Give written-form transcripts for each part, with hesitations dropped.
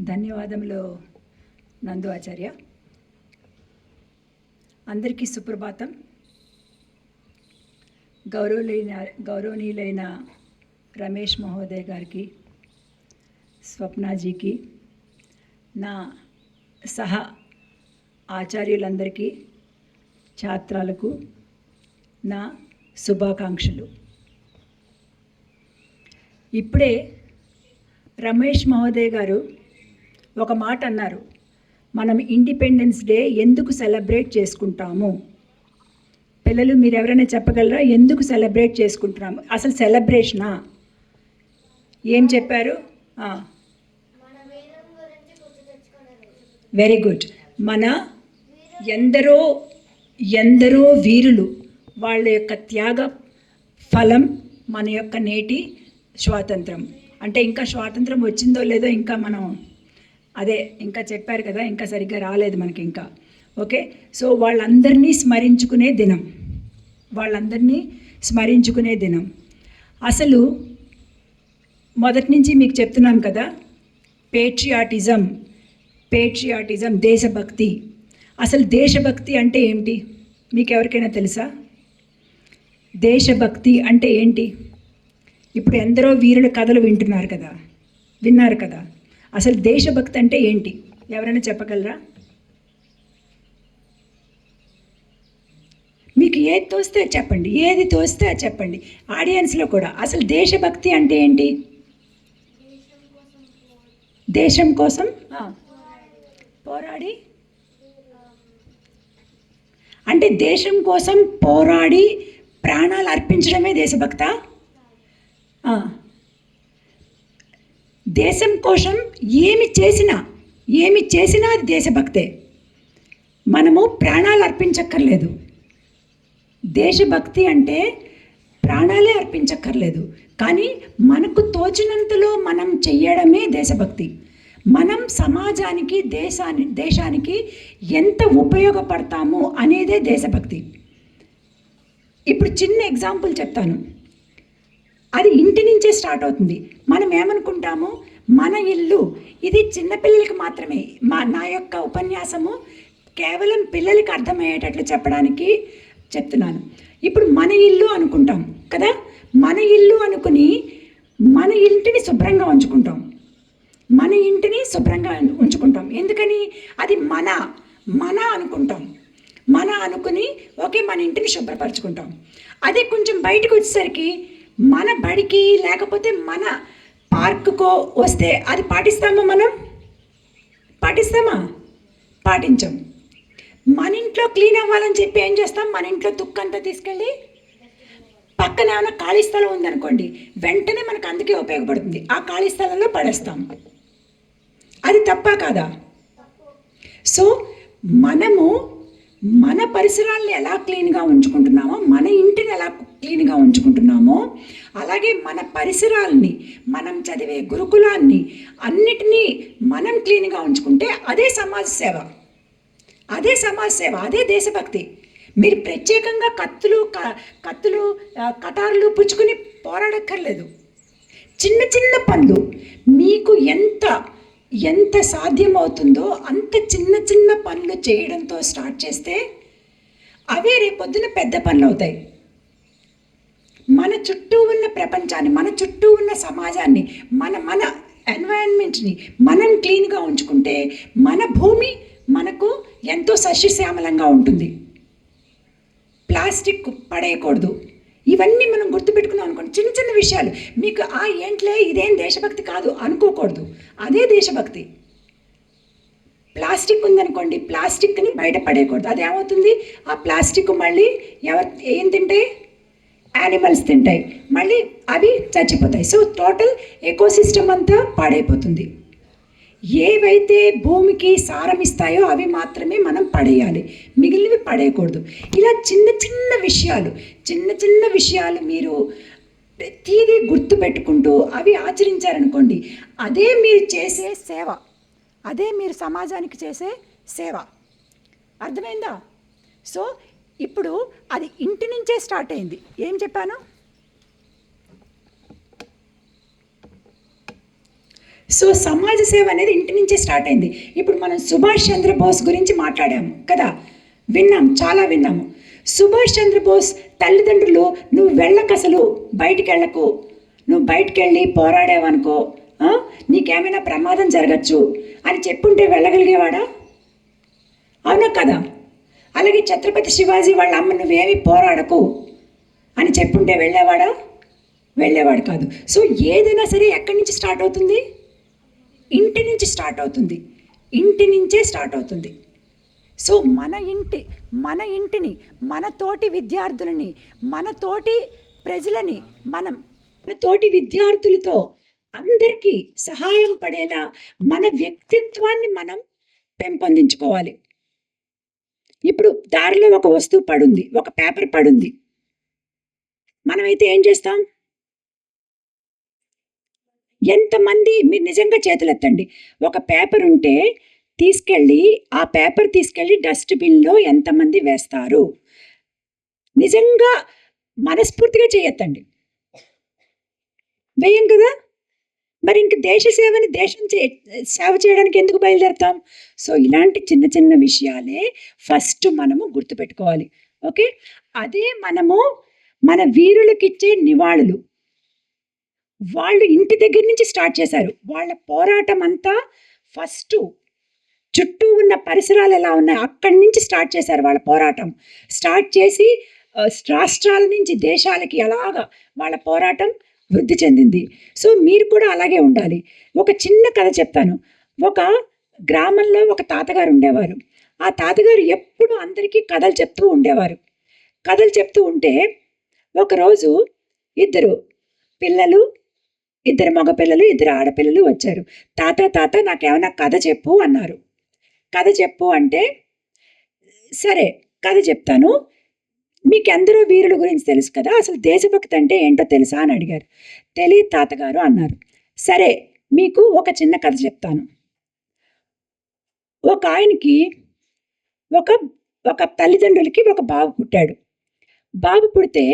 ధన్యవాదములు నందు ఆచార్య. అందరికీ సుప్రభాతం. గౌరవనీయులైన రమేష్ మహోదయ్ గారికి, స్వప్నాజీకి, నా సహ ఆచార్యులందరికీ, ఛాత్రాలకు నా శుభాకాంక్షలు. ఇప్పుడే రమేష్ మహోదయ్ గారు ఒక మాట అన్నారు, మనం ఇండిపెండెన్స్ డే ఎందుకు సెలబ్రేట్ చేసుకుంటాము? పిల్లలు మీరు ఎవరైనా చెప్పగలరా ఎందుకు సెలబ్రేట్ చేసుకుంటున్నాము? అసలు సెలబ్రేషనా? ఏం చెప్పారు? Very good. మన ఎందరో వీరులు వాళ్ళ యొక్క త్యాగ ఫలం మన యొక్క నేటి స్వాతంత్రం. అంటే ఇంకా స్వాతంత్రం వచ్చిందో లేదో ఇంకా మనం ఇంకా చెప్పారు కదా, ఇంకా సరిగ్గా రాలేదు మనకి ఇంకా. ఓకే, సో వాళ్ళందరినీ స్మరించుకునే దినం. అసలు మొదటి నుంచి మీకు చెప్తున్నాం కదా, పేట్రియాటిజం, దేశభక్తి. అసలు దేశభక్తి అంటే ఏంటి మీకు ఎవరికైనా తెలుసా? దేశభక్తి అంటే ఏంటి? ఇప్పుడు ఎందరో వీరుల కథలు విన్నారు కదా. అసలు దేశభక్తి అంటే ఏంటి ఎవరైనా చెప్పగలరా? మీకు ఏది తోస్తే చెప్పండి. ఆడియన్స్లో కూడా అసలు దేశభక్తి అంటే ఏంటి? దేశం కోసం పోరాడి, అంటే దేశం కోసం పోరాడి ప్రాణాలు అర్పించడమే దేశభక్తా? దేశం కోసం ఏమి చేసినా అది దేశభక్తే. మనము ప్రాణాలు అర్పించక్కర్లేదు. దేశభక్తి అంటే ప్రాణాలే అర్పించక్కర్లేదు, కానీ మనకు తోచినంతలో మనం చెయ్యడమే దేశభక్తి. మనం సమాజానికి, దేశానికి ఎంత ఉపయోగపడతాము అనేదే దేశభక్తి. ఇప్పుడు చిన్న ఎగ్జాంపుల్ చెప్తాను. అది ఇంటి నుంచే స్టార్ట్ అవుతుంది. మనం ఏమనుకుంటాము, మన ఇల్లు ఇది చిన్నపిల్లలకి మాత్రమే. నా యొక్క ఉపన్యాసము కేవలం పిల్లలకి అర్థమయ్యేటట్లు చెప్పడానికి చెప్తున్నాను. ఇప్పుడు మన ఇల్లు అనుకుంటాం కదా, మన ఇల్లు అనుకుని మన ఇంటిని శుభ్రంగా ఉంచుకుంటాం. ఎందుకని? అది మన అనుకుంటాం. మన అనుకుని ఓకే మన ఇంటిని శుభ్రపరచుకుంటాం. అదే కొంచెం బయటకు వచ్చేసరికి మన బడికి లేకపోతే మన పార్కుకో వస్తే అది పాటిస్తామా? పాటించం. మన ఇంట్లో క్లీన్ అవ్వాలని చెప్పి ఏం చేస్తాం? మన ఇంట్లో తుక్కంతా తీసుకెళ్ళి పక్కన ఏమైనా ఖాళీ స్థలం ఉందనుకోండి, వెంటనే మనకు అందుకే ఉపయోగపడుతుంది, ఆ ఖాళీ స్థలంలో పడేస్తాం. అది తప్పా కాదా? సో మనము మన పరిసరాలను ఎలా క్లీన్గా ఉంచుకుంటున్నామో, మన ఇంటిని ఎలా క్లీన్గా ఉంచుకుంటున్నామో, అలాగే మన పరిసరాలని, మనం చదివే గురుకులాన్ని అన్నిటినీ మనం క్లీన్గా ఉంచుకుంటే అదే సమాజ సేవ, అదే దేశభక్తి. మీరు ప్రత్యేకంగా కత్తులు కటార్లు పుచ్చుకుని పోరాడక్కర్లేదు. చిన్న చిన్న పనులు మీకు ఎంత సాధ్యమవుతుందో అంత చిన్న పనులు చేయడంతో స్టార్ట్ చేస్తే అవే రేపొద్దున పెద్ద పనులు అవుతాయి. మన చుట్టూ ఉన్న ప్రపంచాన్ని, మన చుట్టూ ఉన్న సమాజాన్ని, మన ఎన్వైరన్మెంట్ని మనం క్లీన్గా ఉంచుకుంటే మన భూమి మనకు ఎంతో సస్యశ్యామలంగా ఉంటుంది. ప్లాస్టిక్ పడేయకూడదు. ఇవన్నీ మనం గుర్తుపెట్టుకున్నాం అనుకోండి. చిన్న విషయాలు మీకు ఏంట్లే ఇదేం దేశభక్తి కాదు అనుకోకూడదు, అదే దేశభక్తి. ప్లాస్టిక్ ఉందనుకోండి, ప్లాస్టిక్ని బయట పడేయకూడదు. అదేమవుతుంది? ఆ ప్లాస్టిక్ మళ్ళీ ఏం తింటాయి? యానిమల్స్ తింటాయి, మళ్ళీ అవి చచ్చిపోతాయి. సో టోటల్ ఎకోసిస్టమ్ అంతా పాడైపోతుంది. ఏవైతే భూమికి సారం ఇస్తాయో అవి మాత్రమే మనం పడేయాలి, మిగిలినవి పడేయకూడదు. ఇలా చిన్న విషయాలు మీరు ప్రతిదీ గుర్తుపెట్టుకుంటూ అవి ఆచరించారనుకోండి, అదే మీరు చేసే సేవ, అదే మీరు సమాజానికి చేసే సేవ. అర్థమైందా? సో ఇప్పుడు అది ఇంటి నుంచే స్టార్ట్ అయింది. ఏం చెప్పాను? సో సమాజ సేవ అనేది ఇంటి నుంచే స్టార్ట్ అయింది. ఇప్పుడు మనం సుభాష్ చంద్రబోస్ గురించి మాట్లాడాము కదా, విన్నాము, చాలా విన్నాము. సుభాష్ చంద్రబోస్ తల్లిదండ్రులు నువ్వు వెళ్ళకసలు, బయటికి వెళ్ళకు, నువ్వు బయటికి వెళ్ళి పోరాడావనుకో నీకేమైనా ప్రమాదం జరగచ్చు అని చెప్పుంటే వెళ్ళగలిగేవాడా? అవునా కదా? అలాగే ఛత్రపతి శివాజీ వాళ్ళ అమ్మ నువ్వేమి పోరాడకు అని చెప్పుంటే వెళ్ళేవాడా? వెళ్ళేవాడు కాదు. సో ఏదైనా సరే ఎక్కడి నుంచి స్టార్ట్ అవుతుంది? ఇంటి నుంచి స్టార్ట్ అవుతుంది. ఇంటి నుంచే స్టార్ట్ అవుతుంది. సో మన ఇంటిని, మన తోటి విద్యార్థులని, మన తోటి ప్రజలని, మన తోటి విద్యార్థులతో అందరికీ సహాయం పడేలా మన వ్యక్తిత్వాన్ని మనం పెంపొందించుకోవాలి. ఇప్పుడు దారిలో ఒక వస్తువు పడుంది, ఒక పేపర్ పడుంది. మనమైతే ఏం చేస్తాం? ఎంతమంది, మీరు నిజంగా చేతులెత్తండి, ఒక పేపర్ ఉంటే తీసుకెళ్ళి ఆ పేపర్ తీసుకెళ్ళి డస్ట్బిన్లో ఎంతమంది వేస్తారు? నిజంగా మనస్ఫూర్తిగా చేయొద్దండి. వేయం కదా? మరి ఇంక దేశ సేవని సేవ చేయడానికి ఎందుకు బయలుదేరుతాం? సో ఇలాంటి చిన్న చిన్న విషయాలే ఫస్ట్ మనము గుర్తుపెట్టుకోవాలి. ఓకే, అదే మనము మన వీరులకిచ్చే నివాళులు. వాళ్ళు ఇంటి దగ్గర నుంచి స్టార్ట్ చేశారు. వాళ్ళ పోరాటం అంతా ఫస్ట్ చుట్టూ ఉన్న పరిసరాలు ఎలా ఉన్నాయి అక్కడి నుంచి స్టార్ట్ చేశారు. వాళ్ళ పోరాటం స్టార్ట్ చేసి రాష్ట్రాల నుంచి దేశాలకి ఎలాగా వాళ్ళ పోరాటం వృద్ధి చెందింది. సో మీరు కూడా అలాగే ఉండాలి. ఒక చిన్న కథ చెప్తాను. ఒక గ్రామంలో ఒక తాతగారు ఉండేవారు. ఆ తాతగారు ఎప్పుడు అందరికీ కథలు చెప్తూ ఉండేవారు. కథలు చెప్తూ ఉంటే ఒకరోజు ఇద్దరు మగపిల్లలు, ఇద్దరు ఆడపిల్లలు వచ్చారు. తాత నాకేమైనా కథ చెప్పు అన్నారు. కథ చెప్పు అంటే, సరే కథ చెప్తాను, మీకెందరో వీరుల గురించి తెలుసు కదా, అసలు దేశభక్తి అంటే ఏంటో తెలుసా అని అడిగారు. తెలియదు తాతగారు అన్నారు. సరే మీకు ఒక చిన్న కథ చెప్తాను. ఒక ఆయనకి ఒక తల్లిదండ్రులకి ఒక బాబు పుట్టాడు. బాబు పుడితే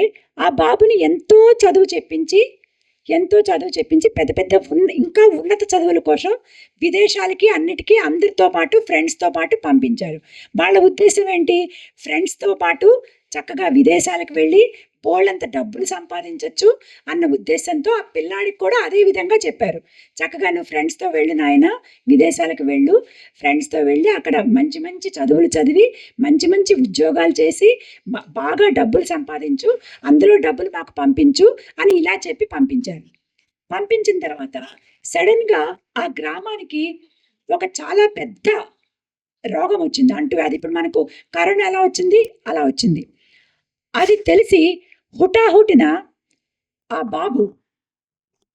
ఆ బాబుని ఎంతో చదువు చెప్పించి పెద్ద ఇంకా ఉన్నత చదువుల కోసం విదేశాలకి అన్నిటికీ అందరితో పాటు ఫ్రెండ్స్తో పాటు పంపించారు. వాళ్ళ ఉద్దేశం ఏంటి? ఫ్రెండ్స్తో పాటు చక్కగా విదేశాలకు వెళ్ళి బోళ్ళంత డబ్బులు సంపాదించవచ్చు అన్న ఉద్దేశంతో ఆ పిల్లాడికి కూడా అదే విధంగా చెప్పారు. చక్కగా నువ్వు ఫ్రెండ్స్తో వెళ్ళు నాయన, విదేశాలకు వెళ్ళు, ఫ్రెండ్స్తో వెళ్ళి అక్కడ మంచి మంచి చదువులు చదివి మంచి మంచి ఉద్యోగాలు చేసి బాగా డబ్బులు సంపాదించు, అందులో డబ్బులు మాకు పంపించు అని ఇలా చెప్పి పంపించారు. పంపించిన తర్వాత సడన్గా ఆ గ్రామానికి ఒక చాలా పెద్ద రోగం వచ్చింది, అంటువ్యాధి. ఇప్పుడు మనకు కరోనా ఎలా వచ్చింది అలా వచ్చింది. అది తెలిసి హుటాహుటిన ఆ బాబు,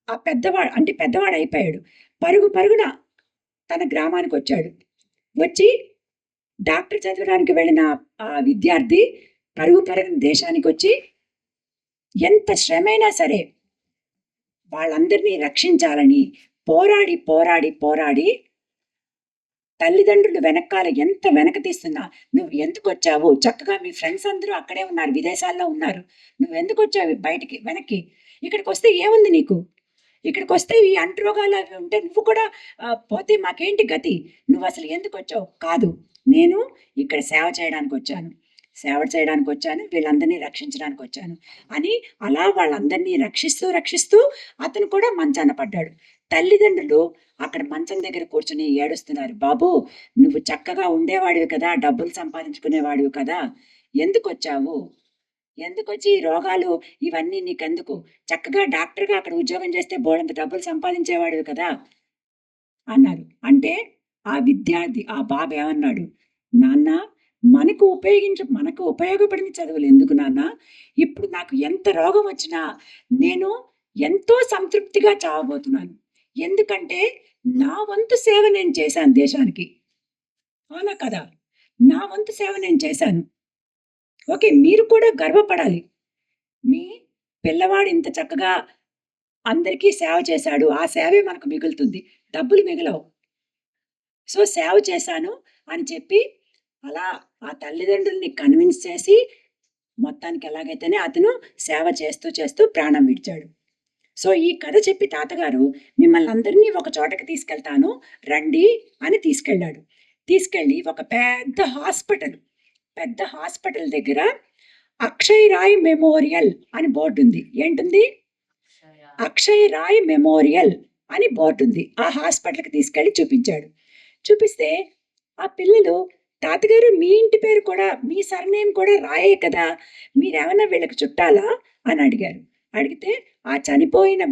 ఆ పెద్దవాడు అయిపోయాడు, పరుగున తన గ్రామానికి వచ్చాడు. వచ్చి డాక్టర్ చదవడానికి వెళ్ళిన ఆ విద్యార్థి పరుగున దేశానికి వచ్చి ఎంత శ్రమైనా సరే వాళ్ళందరినీ రక్షించాలని పోరాడి తల్లిదండ్రులు వెనకాల ఎంత వెనక తీస్తున్నా, నువ్వు ఎందుకు వచ్చావు? చక్కగా మీ ఫ్రెండ్స్ అందరూ అక్కడే ఉన్నారు, విదేశాల్లో ఉన్నారు, నువ్వు ఎందుకు వచ్చావు బయటికి వెనక్కి? ఇక్కడికి వస్తే ఏముంది నీకు? ఇక్కడికి వస్తే ఈ అంటురోగాలు అవి ఉంటే నువ్వు కూడా పోతే మాకేంటి గతి? నువ్వు అసలు ఎందుకు వచ్చావు? కాదు, నేను ఇక్కడ సేవ చేయడానికి వచ్చాను, వీళ్ళందరినీ రక్షించడానికి వచ్చాను అని అలా వాళ్ళందరినీ రక్షిస్తూ అతను కూడా మంచాన పడ్డాడు. తల్లిదండ్రులు అక్కడ మంచం దగ్గర కూర్చొని ఏడుస్తున్నారు. బాబు, నువ్వు చక్కగా ఉండేవాడివి కదా, డబ్బులు సంపాదించుకునేవాడివి కదా, ఎందుకు వచ్చావు? ఎందుకు వచ్చి ఈ రోగాలు ఇవన్నీ నీకెందుకు? చక్కగా డాక్టర్గా అక్కడ ఉద్యోగం చేస్తే బోడంత డబ్బులు సంపాదించేవాడివి కదా అన్నారు. అంటే ఆ విద్యార్థి, ఆ బాబు ఏమన్నాడు? నాన్న, మనకు ఉపయోగపడిన చదువులు ఎందుకు నాన్న? ఇప్పుడు నాకు ఎంత రోగం వచ్చినా నేను ఎంతో సంతృప్తిగా చావబోతున్నాను. ఎందుకంటే నా వంతు సేవ నేను చేశాను దేశానికి. అవునా కదా? నా వంతు సేవ నేను చేశాను. ఓకే, మీరు కూడా గర్వపడాలి. మీ పిల్లవాడు ఇంత చక్కగా అందరికీ సేవ చేశాడు, ఆ సేవే మనకు మిగులుతుంది, డబ్బులు మిగలవు. సో సేవ చేశాను అని చెప్పి అలా ఆ తల్లిదండ్రుల్ని కన్విన్స్ చేసి మొత్తానికి ఎలాగైతేనే అతను సేవ చేస్తూ ప్రాణం విడిచాడు. సో ఈ కథ చెప్పి తాతగారు మిమ్మల్ని అందరినీ ఒక చోటకి తీసుకెళ్తాను రండి అని తీసుకెళ్ళాడు. తీసుకెళ్ళి ఒక పెద్ద హాస్పిటల్ దగ్గర అక్షయ్ రాయ్ మెమోరియల్ అని బోర్డు ఉంది. ఏంటుంది? అక్షయ్ రాయ్ మెమోరియల్ అని బోర్డు ఉంది. ఆ హాస్పిటల్కి తీసుకెళ్ళి చూపించాడు. చూపిస్తే ఆ పిల్లలు, తాతగారు మీ ఇంటి పేరు కూడా, మీ సర్నేమ్ కూడా రాయే కదా, మీరేమన్నా వీళ్ళకి చుట్టాలా అని అడిగారు. అడిగితే ఆ చనిపోయిన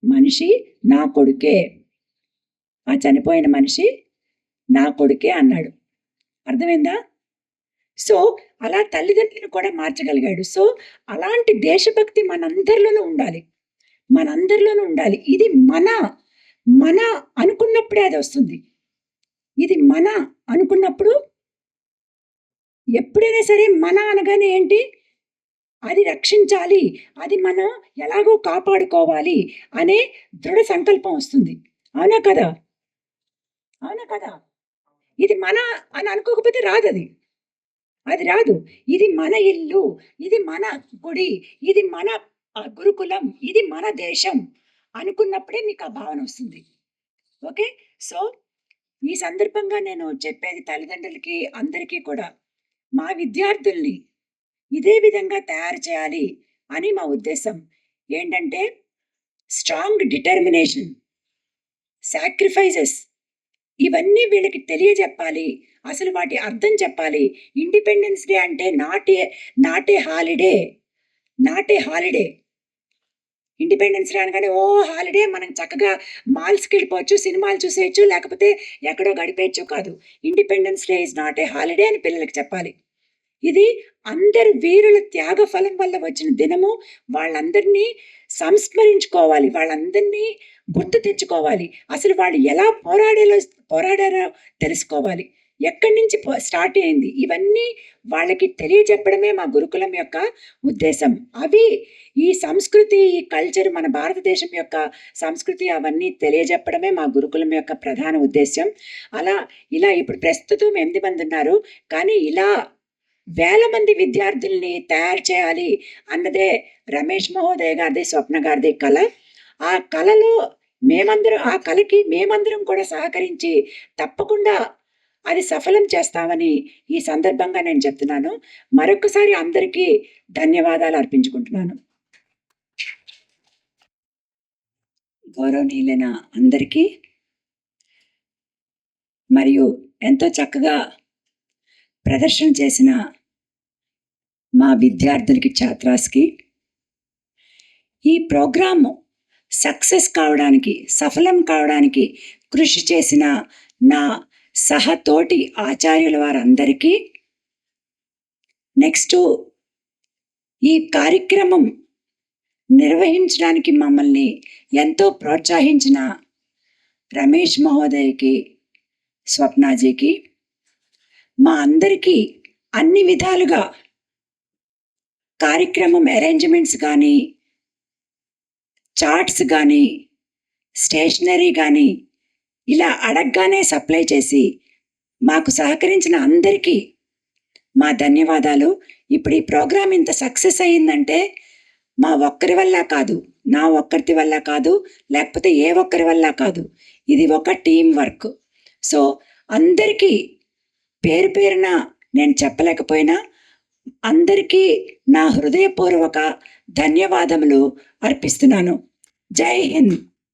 మనిషి నా కొడుకే, ఆ చనిపోయిన మనిషి నా కొడుకే అన్నాడు. అర్థమైందా? సో అలా తల్లిదండ్రులను కూడా మార్చగలిగాడు. సో అలాంటి దేశభక్తి మనందరిలోనూ ఉండాలి. ఇది మన అనుకున్నప్పుడే అది వస్తుంది. ఇది మన అనుకున్నప్పుడు, ఎప్పుడైనా సరే మన అనగానే ఏంటి, అది రక్షించాలి, అది మనం ఎలాగో కాపాడుకోవాలి అనే దృఢ సంకల్పం వస్తుంది. అవునా కదా? ఇది మన అని అనుకోకపోతే రాదు, అది రాదు. ఇది మన ఇల్లు, ఇది మన గుడి, ఇది మన గురుకులం, ఇది మన దేశం అనుకున్నప్పుడే మీకు ఆ భావన వస్తుంది. ఓకే. సో ఈ సందర్భంగా నేను చెప్పేది తల్లిదండ్రులకి అందరికీ కూడా, మా విద్యార్థుల్ని ఇదే విధంగా తయారు చేయాలి అని మా ఉద్దేశం. ఏంటంటే స్ట్రాంగ్ డిటర్మినేషన్, సాక్రిఫైజెస్, ఇవన్నీ వీళ్ళకి తెలియజెప్పాలి. అసలు వాటి అర్థం చెప్పాలి. ఇండిపెండెన్స్ డే అంటే not a holiday. Independence day అనగానే ఓ హాలిడే, మనం చక్కగా మాల్స్కి వెళ్ళిపోవచ్చు, సినిమాలు చూసేయచ్చు, లేకపోతే ఎక్కడో గడిపేయచ్చు కాదు. Independence day is not a holiday అని పిల్లలకి చెప్పాలి. ఇది అందరు వీరుల త్యాగ ఫలం వల్ల వచ్చిన దినము. వాళ్ళందరినీ సంస్మరించుకోవాలి, వాళ్ళందరినీ గుర్తు తెచ్చుకోవాలి. అసలు వాళ్ళు ఎలా పోరాడారో తెలుసుకోవాలి. ఎక్కడి నుంచి స్టార్ట్ అయింది, ఇవన్నీ వాళ్ళకి తెలియజెప్పడమే మా గురుకులం యొక్క ఉద్దేశం. అవి ఈ సంస్కృతి, ఈ కల్చర్, మన భారతదేశం యొక్క సంస్కృతి, అవన్నీ తెలియజెప్పడమే మా గురుకులం యొక్క ప్రధాన ఉద్దేశం. ఇలా ఇప్పుడు ప్రస్తుతం 8 మంది ఉన్నారు, కానీ ఇలా వేల మంది విద్యార్థుల్ని తయారు చేయాలి అన్నదే రమేష్ మహోదయ్ గారిది, స్వప్న గారిది కళ. ఆ కళకి మేమందరం కూడా సహకరించి తప్పకుండా అది సఫలం చేస్తామని ఈ సందర్భంగా నేను చెప్తున్నాను. మరొకసారి అందరికీ ధన్యవాదాలు అర్పించుకుంటున్నాను. గౌరవనీయులైన అందరికీ మరియు ఎంతో చక్కగా ప్రదర్శన చేసిన మా విద్యార్థులకి, ఛాత్రాస్కి, ఈ ప్రోగ్రాము సఫలం కావడానికి కృషి చేసిన నా సహతోటి ఆచార్యుల వారందరికీ, నెక్స్ట్ ఈ కార్యక్రమం నిర్వహించడానికి మమ్మల్ని ఎంతో ప్రోత్సహించిన రమేష్ మహోదయ్కి, స్వప్నాజీకి, మా అందరికీ అన్ని విధాలుగా కార్యక్రమం అరేంజ్మెంట్స్ కానీ, చార్ట్స్ కానీ, స్టేషనరీ కానీ ఇలా అడగగానే సప్లై చేసి మాకు సహకరించిన అందరికీ మా ధన్యవాదాలు. ఇప్పుడు ఈ ప్రోగ్రాం ఇంత సక్సెస్ అయ్యిందంటే మా ఒక్కరి వల్ల కాదు, నా ఒక్కరి వల్ల కాదు, లేకపోతే ఏ ఒక్కరి వల్ల కాదు, ఇది ఒక టీం వర్క్. సో అందరికీ పేరు పేరున నేను చెప్పలేకపోయినా అందరికీ నా హృదయపూర్వక ధన్యవాదములు అర్పిస్తున్నాను. జై హింద్.